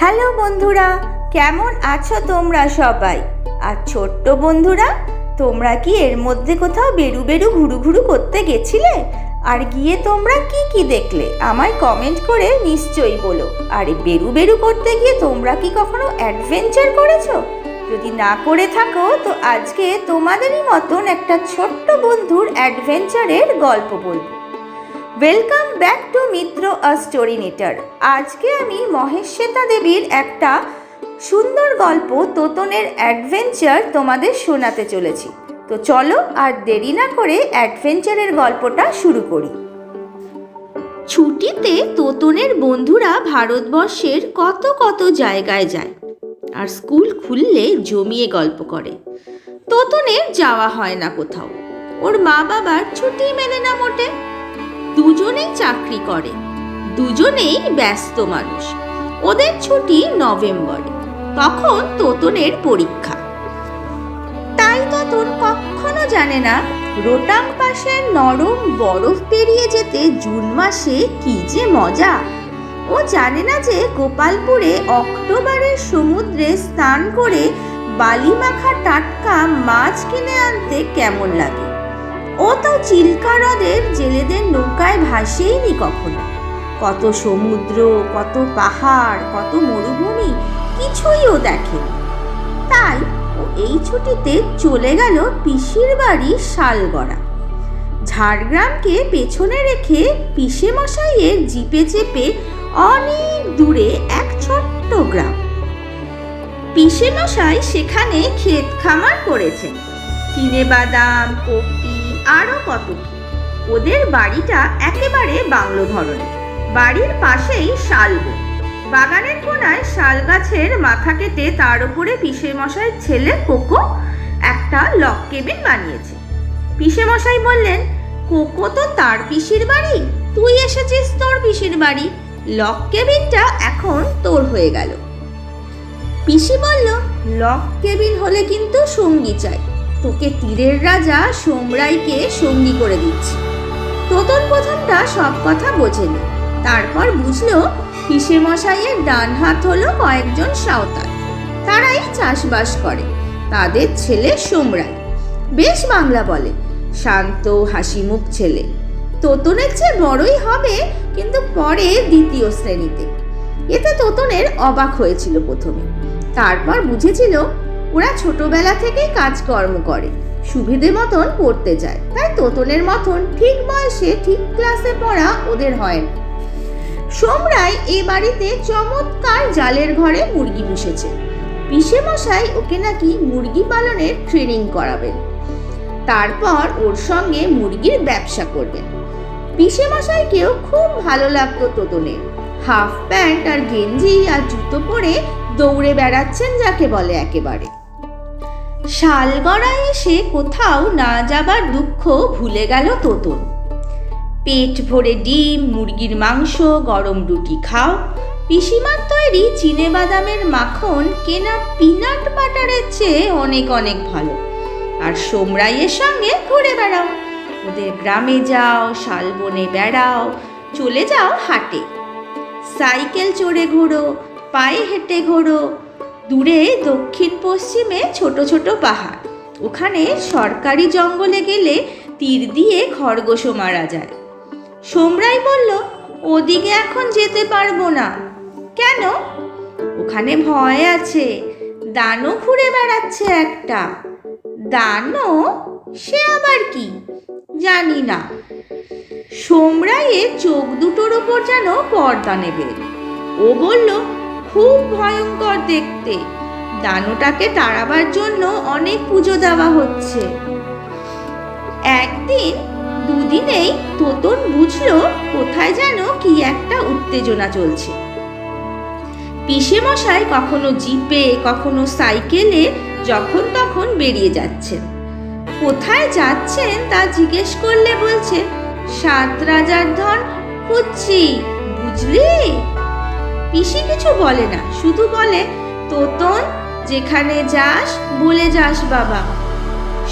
Hello বন্ধুরা, কেমন আছো তোমরা সবাই? আর ছোট্ট বন্ধুরা, তোমরা কি এর মধ্যে কোথাও বেরু বেরু ঘুরু ঘুরু করতে গেছিলে? আর গিয়ে তোমরা কি কি দেখলে আমায় কমেন্ট করে নিশ্চয়ই বলো। আর বেরু বেরু করতে গিয়ে তোমরা কি কখনো অ্যাডভেঞ্চার করেছো? যদি না করে থাকো তো আজকে তোমাদেরই মতন একটা ছোট্ট বন্ধুর অ্যাডভেঞ্চারের গল্প বলবো। Welcome back to Mitra a story নেটার। আজকে আমি মহেশ্বেতা দেবীর একটা সুন্দর গল্প তোতনের অ্যাডভেঞ্চার তোমাদের শোনাতে চলেছি। তো চলো আর দেরি না করে অ্যাডভেঞ্চারের গল্পটা শুরু করি। ছুটিতে তোতনের বন্ধুরা ভারতবর্ষের কত কত জায়গায় যায়, আর স্কুল খুললে জমিয়ে গল্প করে। তোতনের যাওয়া হয় না কোথাও, ওর মা বাবার ছুটি মেলে না মোটে। দুজনেই চাকরি করে, দুজনেই ব্যস্ত মানুষ। ওদের ছুটি নভেম্বরে, তখন তোতনের পরীক্ষা। তাই তোতন কখনো জানে না রোটাং পাশের নরম বরফ পেরিয়ে যেতে জুন মাসে কি যে মজা। ও জানে না যে গোপালপুরে অক্টোবরের সমুদ্রে স্নান করে বালি মাখা টাটকা মাছ কিনে আনতে কেমন লাগে। ও তো চিল্কা হ্রদের জেলেদের নৌকায় ভাসেইনি কখনো। কত সমুদ্র, কত পাহাড়, কত মরুভূমি, কিছুই ও দেখেনি। তাই ও এই ছুটিতে চলে গেল পিসির বাড়ি শালগড়া। ঝাড়গ্রামকে পেছনে রেখে পিসে মশাইয়ের জিপে চেপে অনেক দূরে এক ছোট্ট গ্রাম। পিসে মশাই সেখানে ক্ষেত খামার করেছেন, চিনেবাদাম, কপি, আরো কত কি। ওদের বাড়িটা একেবারে বাংলো ধরনের। বাড়ির পাশেই শালবন, বাগানের কোনায় শাল গাছের মাথা কেটে তার উপরে পিসে মশাইয়ের ছেলে কোকো একটা লক কেবিন বানিয়েছে। পিসে মশাই বললেন, কোকো তো তার পিসির বাড়ি, তুই এসেছিস তোর পিসির বাড়ি, লক কেবিনটা এখন তোর হয়ে গেল। পিসি বলল, লক কেবিন হলে কিন্তু সঙ্গী চাই, তোকে তীরের রাজা সোমরাইকে সঙ্গী করে দিচ্ছি। তোতন প্রথমটা সব কথা বোঝেনি, তারপর বুঝলো পিসে মশাইয়ের ডান হাত হলো কয়েকজন সাঁওতাল, তারাই চাষবাস করে। তাদের ছেলে সোমরাই বেশ বাংলা বলে, শান্ত হাসিমুখ ছেলে। তোতনের চেয়ে বড়ই হবে, কিন্তু পরে দ্বিতীয় শ্রেণীতে। এতে তোতনের অবাক হয়েছিল প্রথমে, তারপর বুঝেছিল ওরা ছোটবেলা থেকেই কাজকর্ম করে, সুবিধে মতন পড়তে যায়। তাই তোতনের মতন ঠিক বয়সে ঠিক ক্লাসে পড়া ওদের হয় না। সোমরাই এ বাড়িতে চমৎকার জালের ঘরে মুরগি পুষেছে। পিসে মশাই ওকে নাকি মুরগি পালনের ট্রেনিং করাবেন, তারপর ওর সঙ্গে মুরগির ব্যবসা করবেন। পিসে মশাইকেও খুব ভালো লাগতো তোতনের। হাফ প্যান্ট আর গেঞ্জি আর জুতো পরে দৌড়ে বেড়াচ্ছেন যাকে বলে একেবারে। শালগড়ায় এসে কোথাও না যাবার দুঃখ ভুলে গেল তোতন। পেট ভরে ডিম, মুরগির মাংস, গরম রুটি খাও। পিসিমার তৈরি চিনেবাদামের মাখন কেনা পিনাট বাটারের চেয়ে অনেক অনেক ভালো। আর সোমরাইয়ের সঙ্গে ঘুরে বেড়াও, ওদের গ্রামে যাও, শালবনে বেড়াও, চলে যাও হাটে। সাইকেল চড়ে ঘোরো, পায়ে হেঁটে ঘোরো। দূরে দক্ষিণ পশ্চিমে ছোট ছোট পাহাড়, ওখানে সরকারি জঙ্গলে গেলে তীর দিয়ে খরগোশও মারা যায়। সোমরাই বলল, ওদিকে এখন যেতে পারবো না। কেন? ওখানে ভয় আছে, দানও ঘুরে বেড়াচ্ছে একটা। দানও? সে আবার কি? জানি না। সোমরাইয়ের চোখ দুটোর ওপর যেন পর্দা নেবে। ও বলল, খুব ভয়ঙ্কর দেখতে, দানবটাকে তাড়াবার জন্য অনেক পুজো দেওয়া হচ্ছে। একদিন দুদিনেই তোতন বুঝলো কোথায় যেন কি একটা উত্তেজনা চলছে। পিসে মশাই কখনো জিপে, কখনো সাইকেলে যখন তখন বেরিয়ে যাচ্ছেন। কোথায় যাচ্ছেন তা জিজ্ঞেস করলে বলছে, 7 রাজার ধন খুঁজছি, বুঝলি? পিসি কিছু বলে না, শুধু বলে, তোতন যেখানে যাস বলে যাস বাবা।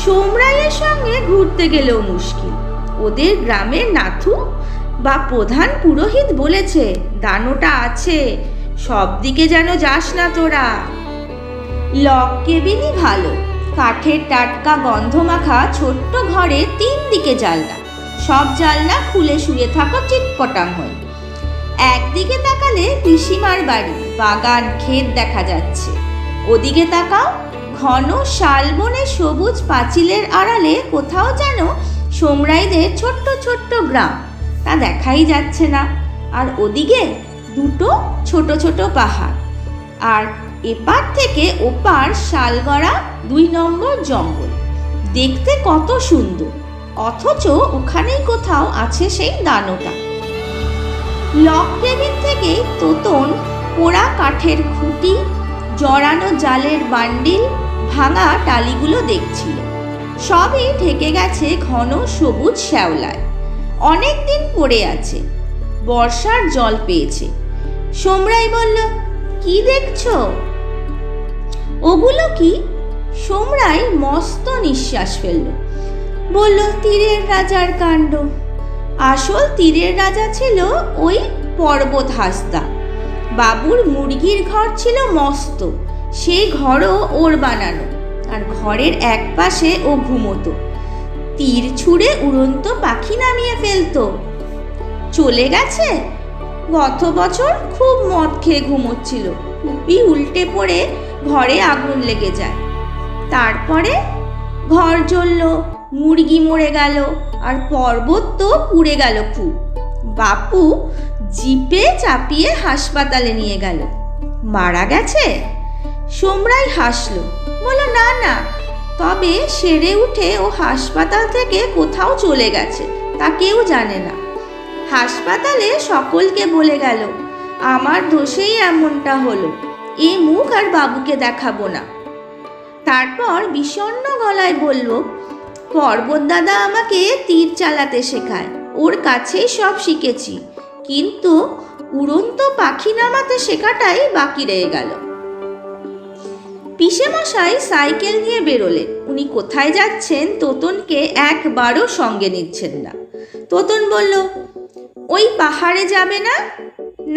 সোমরাইয়ের সঙ্গে ঘুরতে গেলেও মুশকিল। ওদের গ্রামের নাথু বা প্রধান পুরোহিত বলেছে দানোটা আছে, সব দিকে যেন যাস না তোরা। লক কেবিনই ভালো। কাঠের টাটকা গন্ধ মাখা ছোট্ট ঘরে 3 দিকে জানলা, সব জানলা খুলে শুয়ে থাকো চিটপটাং হয়ে। একদিকে তাকালে পিসিমার বাড়ি, বাগান, ক্ষেত দেখা যাচ্ছে। ওদিকে তাকাও, ঘন শালবনে সবুজ পাঁচিলের আড়ালে কোথাও যেন সোমরাইদের ছোট্ট ছোট্ট গ্রাম, তা দেখাই যাচ্ছে না। আর ওদিকে 2 ছোট ছোট পাহাড়, আর এপার থেকে ওপার শালগড়া 2 নম্বর জঙ্গল। দেখতে কত সুন্দর, অথচ ওখানেই কোথাও আছে সেই দানোটা। লক কেবিন থেকেই তোতন পোড়া কাঠের খুঁটি, জড়ানো জালের বান্ডিল, ভাঙা টালিগুলো দেখছিল। সবই ঢেকে গেছে ঘন সবুজ শ্যাওলায়, অনেক দিন পড়ে আছে, বর্ষার জল পেয়েছে। সোমরাই বলল, কি দেখছো? ওগুলো কি? সোমরাই মস্ত নিঃশ্বাস ফেলল, বলল, তীরের রাজার কাণ্ড। আসল তীরের রাজা ছিল ওই পর্বত হাসদা। বাবুর মুরগির ঘর ছিল মস্ত, সেই ঘরও ওর বানানো, আর ঘরের এক পাশে ও ঘুমোতো। তীর ছুঁড়ে উড়ন্ত পাখি নামিয়ে ফেলতো। চলে গেছে। গত বছর খুব মদ খেয়ে ঘুমোচ্ছিল, টুপি উল্টে পড়ে ঘরে আগুন লেগে যায়। তারপরে ঘর জ্বলল, মুরগি মরে গেল, আর পর্বত তো পুড়ে গেল খুব। বাপু জিপে চাপিয়ে হাসপাতালে নিয়ে গেল। মারা গেছে? সোমরাই হাসল, বলল, না না, তবে সেরে উঠে ও হাসপাতাল থেকে কোথাও চলে গেছে, তা কেউ জানে না। হাসপাতালে সকলকে বলে গেল, আমার দোষেই এমনটা হলো, এ মুখ আর বাবুকে দেখাবো না। তারপর বিষণ্ণ গলায় বলল, পর্বত দাদা আমাকে তীর চালাতে শেখায়, ওর কাছেই সব শিখেছি, কিন্তু উড়ন্ত পাখি নামাতে শেখাটাই বাকি রয়ে গেল। পিসেমশাই সাইকেল নিয়ে বেরোলেন। উনি কোথায় যাচ্ছেন তোতনকে একবারও সঙ্গে নিচ্ছেন না। তোতন বলল, ওই পাহাড়ে যাবে না?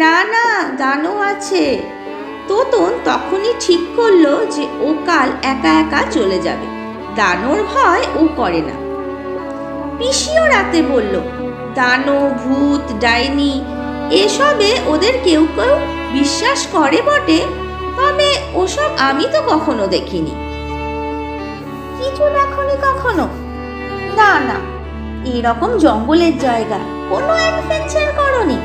না না, দানো আছে। তোতন তখনই ঠিক করলো যে ও কাল একা একা চলে যাবে, দানোর ভয় ও করে না। পিসিও রাতে বলল, দানো, ভূত, ডাইনি এসবে ওদের কেউ কেউ বিশ্বাস করে বটে, তবে ওসব আমি তো কখনো দেখিনি। কিছু দেখনি কখনো? না না, এরকম জঙ্গলের জায়গা কোনো অ্যাডভেঞ্চার করনি?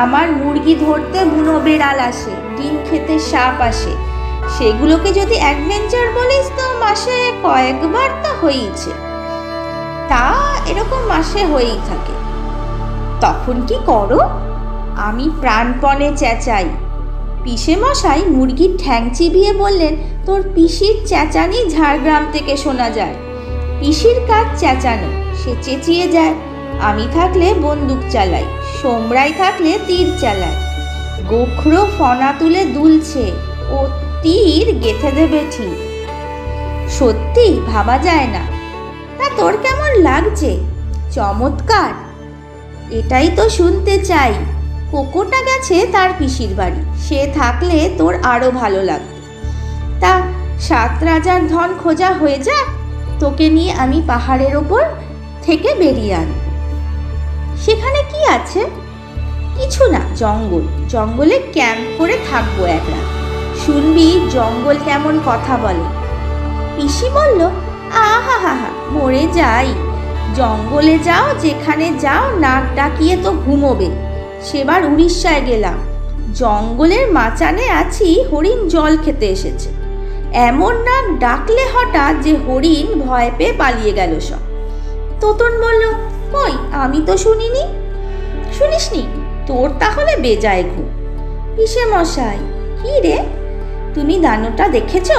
আমার মুরগি ধরতে বুনো বেড়াল আসে, ডিম খেতে সাপ আসে, সেগুলোকে যদি অ্যাডভেঞ্চার বলিস তো মাসে কয়েকবার তা হয়েছে। তা এরকম মাসে হয়েই থাকে। তখন কি করো? আমি প্রাণপণে চেঁচাই। পিসেমশাই মুরগির ঠ্যাং চিবিয়ে বললেন, তোর পিসির চেঁচানি ঝাড়গ্রাম থেকে শোনা যায়। পিসির কাজ চেঁচানো, সে চেঁচিয়ে যায়। আমি থাকলে বন্দুক চালাই, সোমরাই থাকলে তীর চালায়। গোখরো ফনা তুলে দুলছে, ও তীর গেঁথে দেবে ঠিক। সত্যি ভাবা যায় না। তা তোর কেমন লাগছে? চমৎকার। এটাই তো শুনতে চাই। কোকোটা গেছে তার পিসির বাড়ি, সে থাকলে তোর আরো ভালো লাগবে। তা 7 রাজার ধন খোঁজা হয়ে যাক, তোকে নিয়ে আমি পাহাড়ের ওপর থেকে বেরিয়ে আনব। সেখানে কি আছে? কিছু না, জঙ্গল। জঙ্গলে ক্যাম্প করে থাকবো এক রাত, শুনবি জঙ্গল কেমন কথা বলে। পিসি বলল, আহা হা হা, মরে যাই। জঙ্গলে যাও, যেখানে যাও নাক ডাকিয়ে তো ঘুমোবে। সেবার উড়িষ্যায় গেলাম, জঙ্গলের মাচানে আছি, হরিণ জল খেতে এসেছে। এমন নাক ডাকলে হঠাৎ যে হরিণ ভয় পেয়ে পালিয়ে গেল সব। তোতন বলল, কই, আমি তো শুনিনি। শুনিসনি? তোর তাহলে বেজায় ঘুম। পিসেমশাই, কি রে, তুমি দানোটা দেখেছ?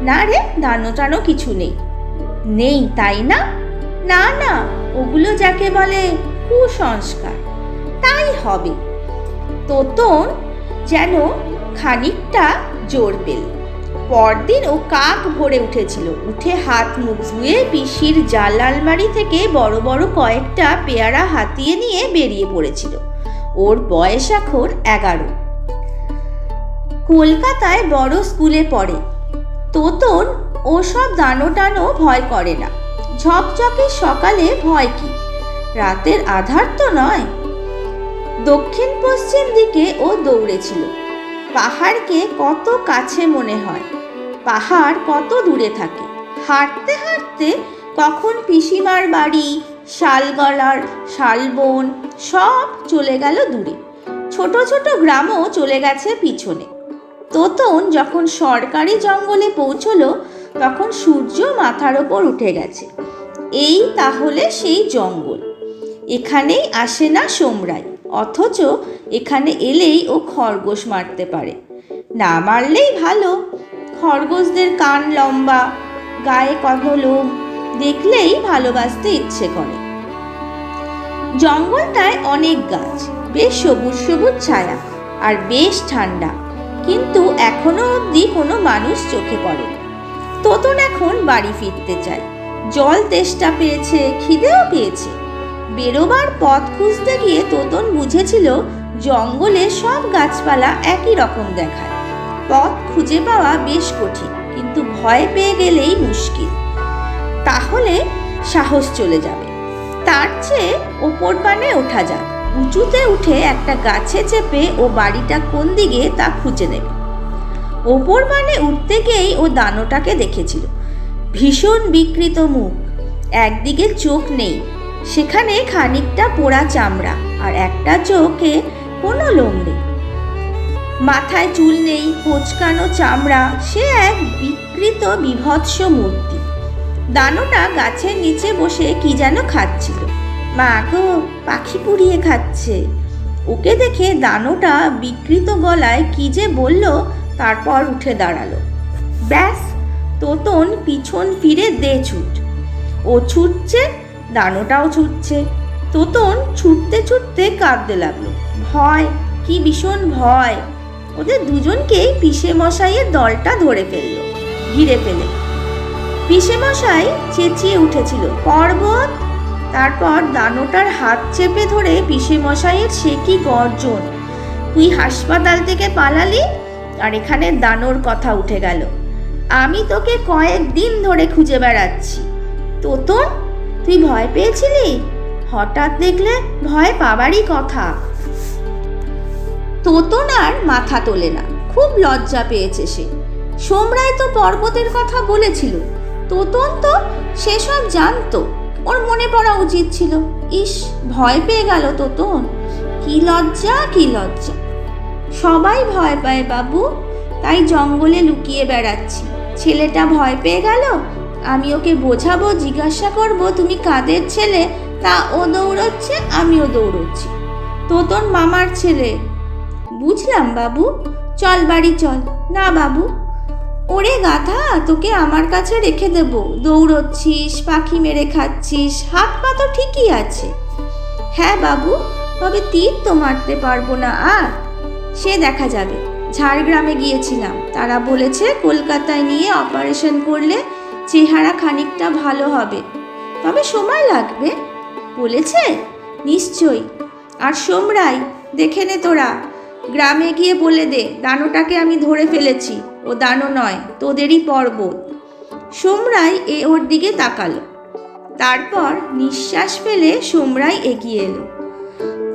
না রে, দানো টানো কিছু নেই। নেই তাই না? না না, ওগুলো যাকে বলে কুসংস্কার, তাই হবে। তোতন যেন খানিকটা জোর পেল। পরদিন ও কাক ভরে উঠেছিল। উঠে হাত মুখ ধুয়ে পিসির জাল আলমারি থেকে বড় বড় কয়েকটা পেয়ারা হাতিয়ে নিয়ে বেরিয়ে পড়েছিল। ওর বয়স এখন 11। কলকাতায় বড় স্কুলে পড়ে। তোতন ওসব দানো টানো ভয় করে না। ঝকঝকে সকালে ভয় কি, রাতের আধার তো নয়। দক্ষিণ পশ্চিম দিকে ও দৌড়েছিল। পাহাড়কে কত কাছে মনে হয়, পাহাড় কত দূরে থাকে। হাঁটতে হাঁটতে কখন পিসিমার বাড়ি, শালগলার শালবন সব চলে গেল দূরে। ছোট ছোট গ্রামও চলে গেছে পিছনে। তোতন যখন সরকারি জঙ্গলে পৌঁছলো তখন সূর্য মাথার ওপর উঠে গেছে। এই তাহলে সেই জঙ্গল। এখানেই আসে না সোমরাই, অথচ এখানে এলেই ও খরগোশ মারতে পারে। না মারলেই ভালো। খরগোশদের কান লম্বা, গায়ে কত লোম, দেখলেই ভালোবাসতে ইচ্ছে করে। জঙ্গলটায় অনেক গাছ, বেশ সবুজ সবুজ ছায়া, আর বেশ ঠান্ডা। কিন্তু এখনো অবধি কোনো মানুষ চোখে পড়ে। তোতন এখন বাড়ি ফিরতে চায়। জল তেষ্টা পেয়েছে, খিদেও পেয়েছে। বেরোবার পথ খুঁজতে গিয়ে তোতন বুঝেছিল জঙ্গলে সব গাছপালা একই রকম দেখায়। পথ খুঁজে পাওয়া বেশ কঠিন, কিন্তু ভয় পেয়ে গেলেই মুশকিল। তাহলে সাহস চলে যাবে। তার চেয়ে ওপর পানে ওঠা যাক। উঁচুতে উঠে একটা গাছে চেপে ও বাড়িটা কোন দিকে তা খুঁজে নেবে। ওপর পানে উঠতে গিয়েই ও দানোটাকে দেখেছিল। ভীষণ বিকৃত মুখ, একদিকে চোখ নেই, সেখানে খানিকটা পোড়া চামড়া, আর একটা চোখে কোনো লোম নেই। মাথায় চুল নেই, কোঁচকানো চামড়া, সে এক বিকৃত বিভৎস মূর্তি। দানোটা গাছের নিচে বসে কি যেন খাচ্ছিল। মা গো, পাখি পুড়িয়ে খাচ্ছে। ওকে দেখে দানোটা বিকৃত গলায় কি যে বলল, তারপর উঠে দাঁড়ালো। ব্যাস, তোতন পিছন ফিরে দে ছুট। ও ছুটছে, দানোটাও ছুটছে। তোতন ছুটতে ছুটতে কাঁদতে লাগলো। ভয়, কি ভীষণ ভয়। ওদের দুজনকেই পিসে মশাইয়ের দলটা ধরে ফেললো, ঘিরে ফেলে। পিসে মশাই চেঁচিয়ে উঠেছিল, পর্বত। তারপর দানোটার হাত চেপে ধরে পিসে মশাইয়ের সে কি গর্জন। তুই হাসপাতাল থেকে পালালি, আর এখানে দানোর কথা উঠে গেল। আমি তোকে কয়েকদিন ধরে খুঁজে বেড়াচ্ছি। তোতন, তুই ভয় পেয়েছিলি? হঠাৎ দেখলে ভয় পাবারই কথা। তোতন আর মাথা তোলে না, খুব লজ্জা পেয়েছে সে। সোমরাই তো পর্বতের কথা বলেছিল। তোতন তো সেসব জানতো, ওর মনে পড়া উচিত ছিল। ইস, ভয় পেয়ে গেল তোতন। কি লজ্জা, কি লজ্জা। সবাই ভয় পায় বাবু, তাই জঙ্গলে লুকিয়ে বেড়াচ্ছি। ছেলেটা ভয় পেয়ে গেল, আমি ওকে বোঝাবো, জিজ্ঞাসা করব তুমি কাদের ছেলে, তা ও দৌড়চ্ছে, আমিও দৌড়চ্ছি। তোতন মামার ছেলে। বুঝলাম বাবু, চল বাড়ি চল। না বাবু। ওরে গাধা, তোকে আমার কাছে রেখে দেব। দৌড়চ্ছিস, পাখি মেরে খাচ্ছিস, হাত পা তো ঠিকই আছে। হ্যাঁ বাবু, তবে তীর তো মারতে পারবো না। আর সে দেখা যাবে। ঝাড়গ্রামে গিয়েছিলাম, তারা বলেছে কলকাতায় নিয়ে অপারেশন করলে চেহারা খানিকটা ভালো হবে, তবে সময় লাগবে বলেছে। নিশ্চয়ই। আর সোমরাই, দেখে নে তোরা, গ্রামে গিয়ে বলে দে দানোটাকে আমি ধরে ফেলেছি। ও দানো নয়, তোদেরই পর্বত। সোমরাই ওর দিকে তাকালো। তারপর নিঃশ্বাস ফেলে সোমরাই এগিয়ে এলো।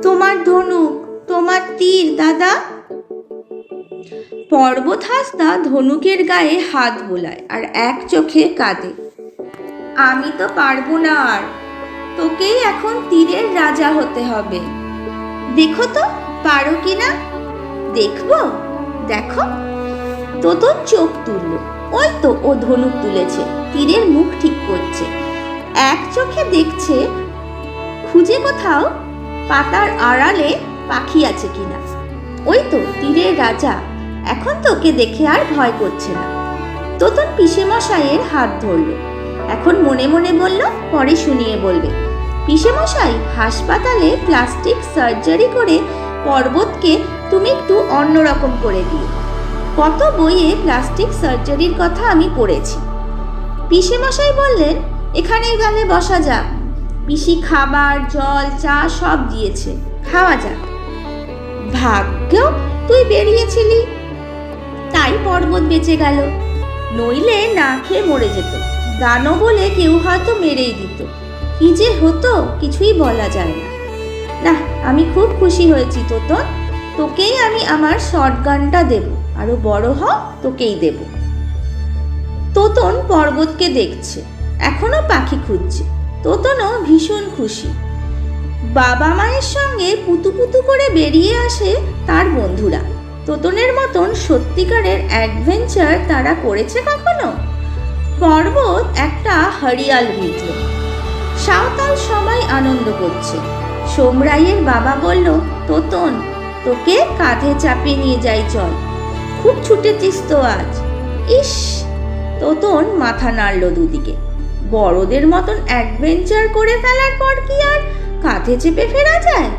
তোমার ধনুক, তোমার তীর দাদা। পর্বত হাসদা ধনুকের গায়ে হাত বোলায় আর এক চোখে কাঁদে। আমি তো পারবো না আর, তোকেই এখন তীরের রাজা হতে হবে। দেখো তো পারো কিনা। দেখবো, দেখো। তোতন চোখ তুলল। ওই তো ও ধনুক তুলেছে, তীরের মুখ ঠিক করছে। এক চোখে দেখছে খুঁজে কোথাও পাতার আড়ালে পাখি আছে কিনা। ওই তো তীরের রাজা, এখন তোকে দেখে আর ভয় করছে না। তোতন পিসে মশাইয়ের হাত ধরল। এখন মনে মনে বলল, পরে শুনিয়ে বলবে। পিসে মশাই, হাসপাতালে প্লাস্টিক সার্জারি করে পর্বতকে তুমি একটু অন্যরকম করে দিও। কত বইয়ে প্লাস্টিক সার্জারির কথা আমি পড়েছি। পিসে মশাই বললেন, এখানেই গেলে বসা যাক। পিসি খাবার, জল, চা সব দিয়েছে, খাওয়া যাক। ভাগ্য তুই বেরিয়েছিলি। বেঁচে গেল, নইলে না খেয়ে মরে যেত। দানো বলে কেউ হয়তো মেরেই দিত। কি যে হতো কিছুই বলা যায় না। না, আমি খুব খুশি হয়েছি তোতন। তোকেই আমি আমার শটগানটা দেব, আরো বড় হ তোকেই দেব। তোতন পর্বতকে দেখছে, এখনো পাখি খুঁজছে। তোতনও ভীষণ খুশি। বাবা মায়ের সঙ্গে পুতু পুতু করে বেরিয়ে আসে তার বন্ধুরা। তোতনের মতন সত্যিকারের অ্যাডভেঞ্চার তারা করেছে কখনো? পর্বত একটা হরিয়াল বিঁধল। সাঁওতাল সবাই আনন্দ করছে। সোমরাইয়ের বাবা বলল, তোতন তোকে কাঁধে চাপিয়ে নিয়ে যাই, চল, খুব ছুটেছিস তো আজ। ইস, তোতন মাথা নাড়ল দুদিকে। বড়দের মতন অ্যাডভেঞ্চার করে ফেলার পর কি আর কাঁধে চেপে ফেরা যায়?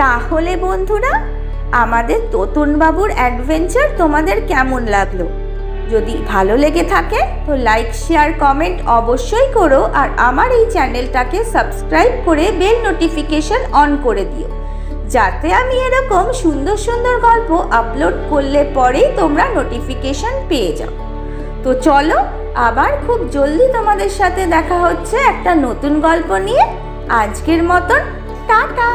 তাহলে বন্ধুরা, আমাদের তোতন বাবুর অ্যাডভেঞ্চার তোমাদের কেমন লাগলো? যদি ভালো লেগে থাকে তো লাইক, শেয়ার, কমেন্ট অবশ্যই করো। আর আমার এই চ্যানেলটাকে সাবস্ক্রাইব করে বেল নোটিফিকেশন অন করে দিও, যাতে আমি এরকম সুন্দর সুন্দর গল্প আপলোড করলে পরেই তোমরা নোটিফিকেশন পেয়ে যাও। তো চলো, আবার খুব জলদি তোমাদের সাথে দেখা হচ্ছে একটা নতুন গল্প নিয়ে। আজকের মতন টাটা।